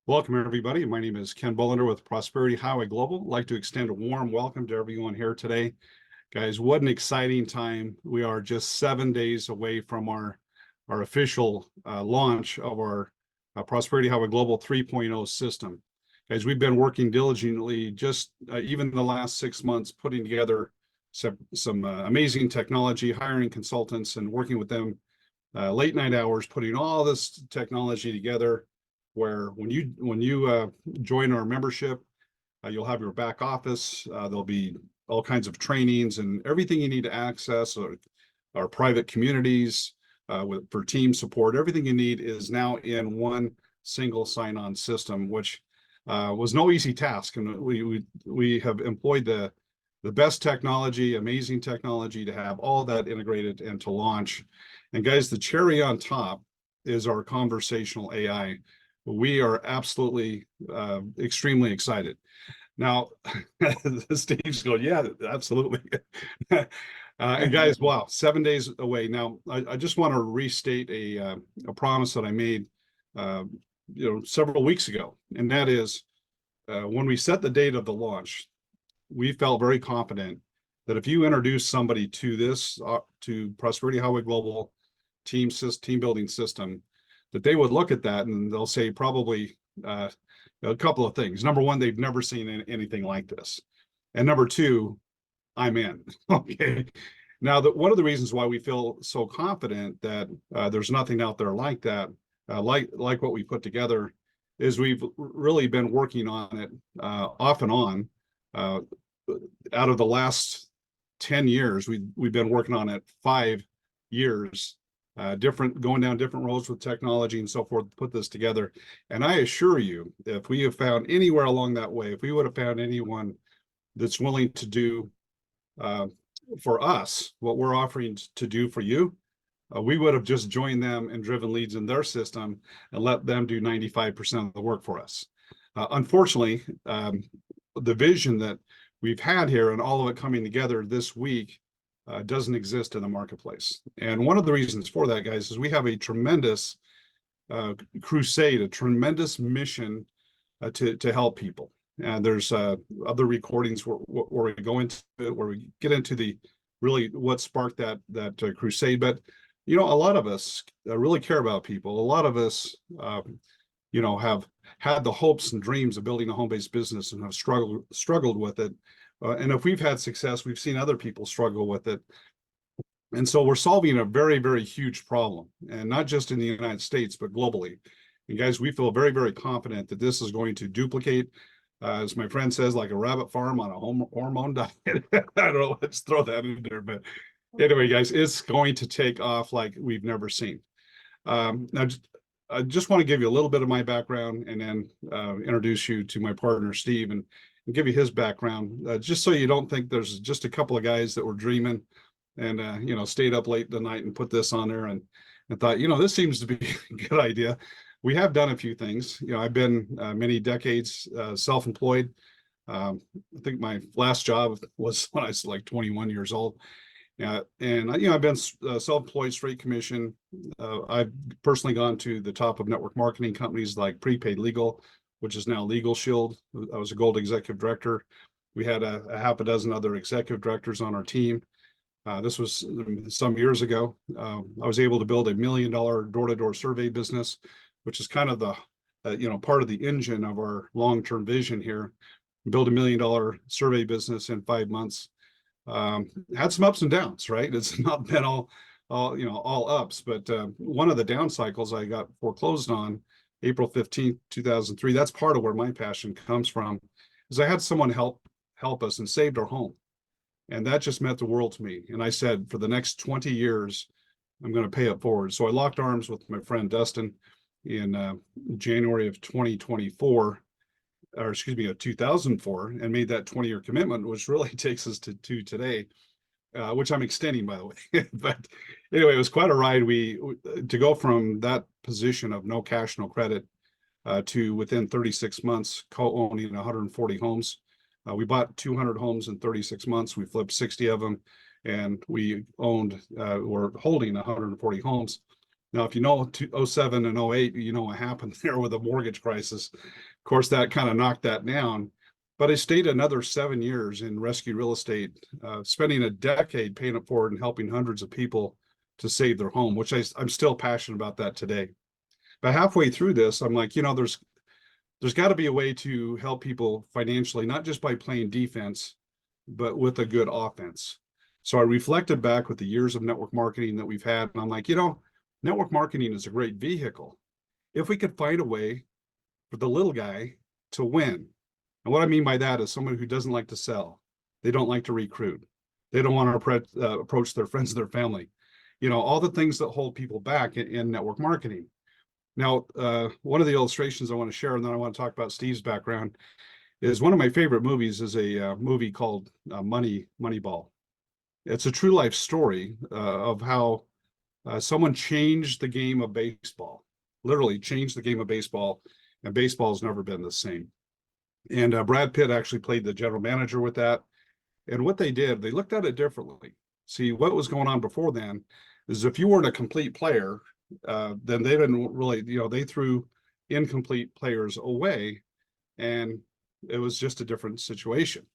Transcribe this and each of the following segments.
Welcome, everybody. My name is Ken Bullender with Prosperity Highway Global. I'd like to extend a warm welcome to everyone here today. Guys, what an exciting time. We are just 7 days away from our official launch of our Prosperity Highway Global 3.0 system. Guys, we've been working diligently just even the last 6 months, putting together some amazing technology, hiring consultants and working with them late night hours, putting all this technology together, where when you join our membership, you'll have your back office. There'll be all kinds of trainings and everything you need to access our private communities for team support. Everything you need is now in one single sign-on system, which was no easy task. And we have employed the best technology, amazing technology, to have all that integrated and to launch. And guys, the cherry on top is our conversational AI. We are absolutely extremely excited. Now, Steve's going, yeah, absolutely. And guys, wow, 7 days away. Now, I just want to restate a promise that I made, several weeks ago, and that is when we set the date of the launch, we felt very confident that if you introduce somebody to this, to Prosperity Highway Global team building system, that they would look at that and they'll say probably a couple of things. Number one, they've never seen anything like this. And number two, I'm in. Okay. Now, one of the reasons why we feel so confident that there's nothing out there like that, like what we put together, is we've really been working on it off and on. Out of the last 10 years, we've been working on it 5 years. Going down different roads with technology and so forth to put this together. And I assure you, if we have found anywhere along that way, if we would have found anyone that's willing to do for us what we're offering to do for you, we would have just joined them and driven leads in their system and let them do 95% of the work for us. Unfortunately, the vision that we've had here and all of it coming together this week doesn't exist in the marketplace. And one of the reasons for that, guys, is we have a tremendous crusade, a tremendous mission to help people. And there's other recordings where we go into it, where we get into the really what sparked that crusade. But a lot of us really care about people. A lot of us have had the hopes and dreams of building a home-based business and have struggled with it. And if we've had success, we've seen other people struggle with it. And so we're solving a very, very huge problem, and not just in the United States, but globally. And guys, we feel very, very confident that this is going to duplicate, as my friend says, like a rabbit farm on a hormone diet. I don't know, let's throw that in there. But anyway, guys, it's going to take off like we've never seen. Now, I just want to give you a little bit of my background and then introduce you to my partner, Steve, and give you his background, just so you don't think there's just a couple of guys that were dreaming and stayed up late the night and put this on there and thought, this seems to be a good idea. We have done a few things. I've been many decades self-employed. I think my last job was when I was like 21 years old. And I've been self-employed, straight commission. I've personally gone to the top of network marketing companies like Prepaid Legal, which is now Legal Shield. I was a gold executive director. We had a half a dozen other executive directors on our team. This was some years ago. I was able to build $1 million door-to-door survey business, which is kind of the part of the engine of our long-term vision here. Build $1 million survey business in 5 months. Had some ups and downs, right? It's not been all ups, but one of the down cycles I got foreclosed on April 15th, 2003. That's part of where my passion comes from, is I had someone help us and saved our home. And that just meant the world to me. And I said, for the next 20 years, I'm going to pay it forward. So I locked arms with my friend Dustin in January of 2024, or excuse me, of 2004, and made that 20-year commitment, which really takes us to today, which I'm extending, by the way. But anyway, it was quite a ride. To go from that position of no cash, no credit, to within 36 months, co-owning 140 homes. We bought 200 homes in 36 months. We flipped 60 of them, and we're holding 140 homes. Now, if you know 07 and 08, you know what happened there with the mortgage crisis. Of course, that kind of knocked that down. But I stayed another 7 years in rescue real estate, spending a decade paying it forward and helping hundreds of people to save their home, which I'm still passionate about that today. But halfway through this, I'm like, there's got to be a way to help people financially, not just by playing defense, but with a good offense. So I reflected back with the years of network marketing that we've had, and I'm like, network marketing is a great vehicle. If we could find a way for the little guy to win. And what I mean by that is someone who doesn't like to sell. They don't like to recruit. They don't want to approach their friends and their family. All the things that hold people back in network marketing. Now, one of the illustrations I want to share, and then I want to talk about Steve's background, is one of my favorite movies is a movie called Moneyball. It's a true life story of how someone changed the game of baseball, literally changed the game of baseball, and baseball has never been the same. And Brad Pitt actually played the general manager with that. And what they did, they looked at it differently. See, what was going on before then is if you weren't a complete player, then they didn't really, they threw incomplete players away, and it was just a different situation.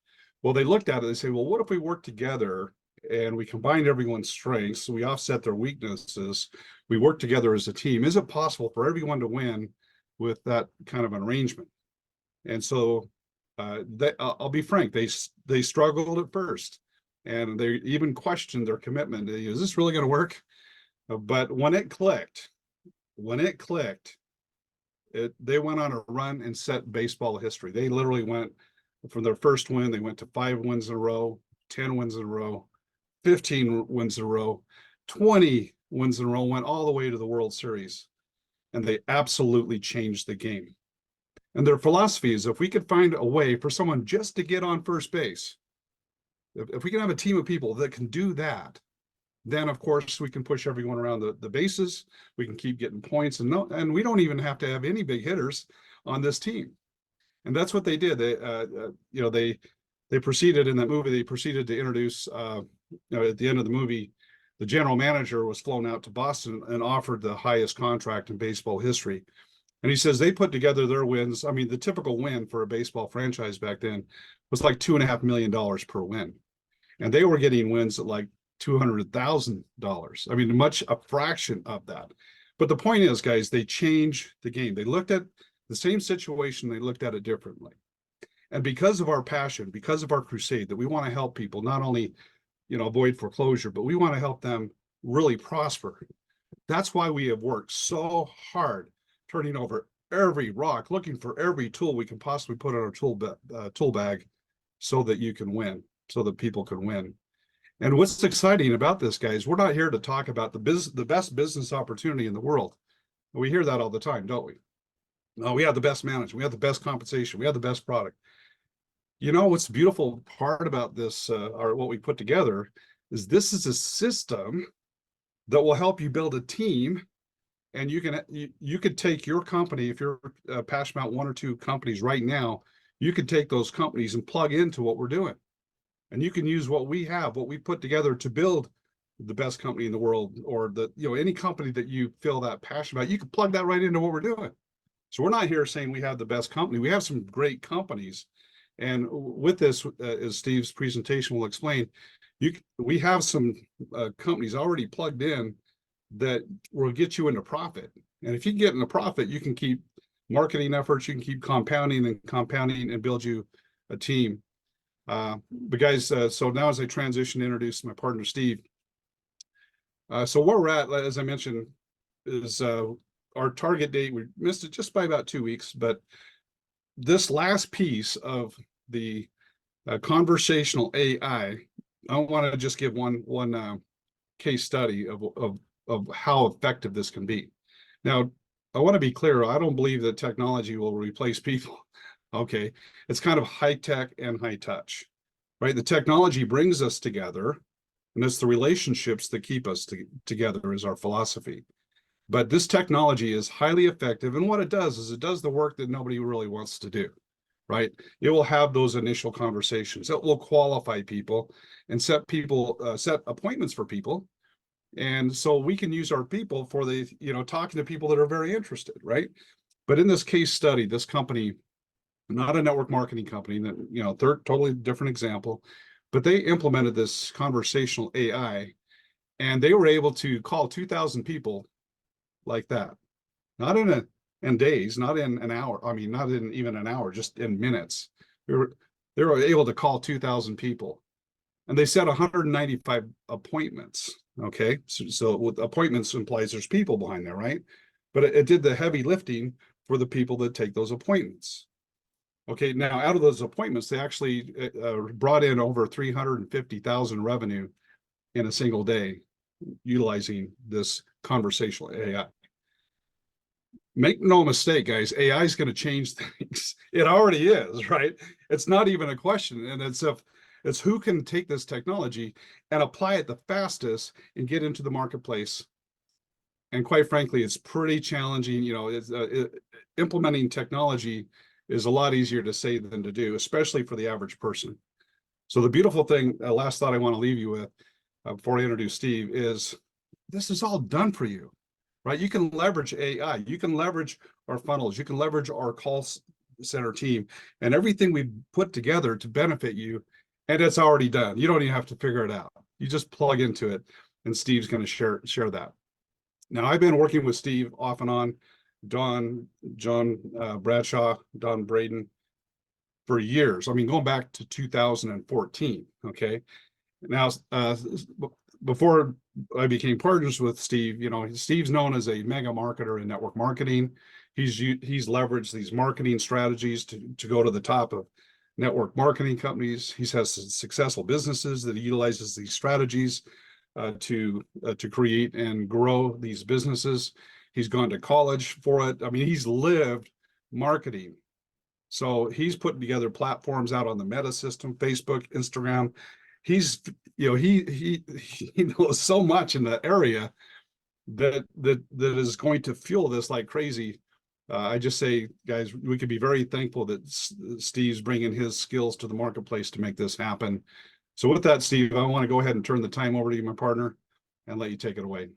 Well, they looked at it, they say, well, what if we work together and we combine everyone's strengths, we offset their weaknesses, we work together as a team? Is it possible for everyone to win with that kind of an arrangement? And so I'll be frank, they struggled at first, and they even questioned their commitment. Is this really going to work? But when it clicked, they went on a run and set baseball history. They literally went from their first win, they went to 5 wins in a row, 10 wins in a row, 15 wins in a row, 20 wins in a row, went all the way to the World Series. And they absolutely changed the game. And their philosophy is if we could find a way for someone just to get on first base, if we can have a team of people that can do that, then of course we can push everyone around the bases. We can keep getting points, and we don't even have to have any big hitters on this team. And that's what they did. They proceeded in that movie. They proceeded to introduce. At the end of the movie, the general manager was flown out to Boston and offered the highest contract in baseball history. And he says they put together their wins. I mean, the typical win for a baseball franchise back then was like $2.5 million per win, and they were getting wins at like $200,000. I mean, a fraction of that. But the point is, guys, they changed the game. They looked at the same situation, they looked at it differently. And because of our passion, because of our crusade, that we want to help people not only, avoid foreclosure, but we want to help them really prosper. That's why we have worked so hard, turning over every rock, looking for every tool we can possibly put in our tool bag so that you can win, so that people can win. And what's exciting about this, guys, we're not here to talk about the best business opportunity in the world. We hear that all the time, don't we? No, we have the best management, we have the best compensation, we have the best product. What's the beautiful part about this, or what we put together, is this is a system that will help you build a team. And you could take your company, if you're passionate about 1 or 2 companies right now, you could take those companies and plug into what we're doing. And you can use what we have, what we put together to build the best company in the world, or any company that you feel that passion about, you can plug that right into what we're doing. So we're not here saying we have the best company. We have some great companies. And with this, as Steve's presentation will explain, we have some companies already plugged in that will get you into profit. And if you get into profit, you can keep marketing efforts, you can keep compounding and build you a team. But guys, so now as I transition to introduce my partner, Steve. So where we're at, as I mentioned, is our target date. We missed it just by about 2 weeks, but this last piece of the conversational AI, I want to just give one case study of how effective this can be. Now, I want to be clear. I don't believe that technology will replace people. Okay, it's kind of high tech and high touch, right? The technology brings us together, and it's the relationships that keep us together is our philosophy. But this technology is highly effective, and what it does is it does the work that nobody really wants to do, right? It will have those initial conversations. It will qualify people and set appointments for people. And so we can use our people for the, talking to people that are very interested, right? But in this case study, this company, not a network marketing company, that, third, totally different example, but they implemented this conversational AI, and they were able to call 2,000 people like that, not in days, not in an hour. I mean, not in even an hour, just in minutes. They were able to call 2,000 people, and they set 195 appointments. Okay, so with appointments implies there's people behind there, right? But it did the heavy lifting for the people that take those appointments. Okay, now out of those appointments, they actually brought in over 350,000 revenue in a single day utilizing this conversational AI. Make no mistake, guys, AI is going to change things. It already is, right? It's not even a question. And it's who can take this technology and apply it the fastest and get into the marketplace. And quite frankly, it's pretty challenging. Implementing technology is a lot easier to say than to do, especially for the average person. So the beautiful thing, last thought I want to leave you with before I introduce Steve, is this is all done for you, right? You can leverage AI, you can leverage our funnels, you can leverage our call center team and everything we put together to benefit you. And it's already done. You don't even have to figure it out. You just plug into it, and Steve's going to share that. Now, I've been working with Steve off and on, John Bradshaw, Don Braden, for years. I mean, going back to 2014. Okay. Now, before I became partners with Steve, Steve's known as a mega marketer in network marketing. He's leveraged these marketing strategies to go to the top of network marketing companies. He has successful businesses that he utilizes these strategies to create and grow these businesses. He's gone to college for it. I mean, he's lived marketing. So he's putting together platforms out on the Meta system, Facebook, Instagram. He's, he knows so much in that area that is going to fuel this like crazy. I just say, guys, we could be very thankful that Steve's bringing his skills to the marketplace to make this happen. So with that, Steve, I want to go ahead and turn the time over to you, my partner, and let you take it away.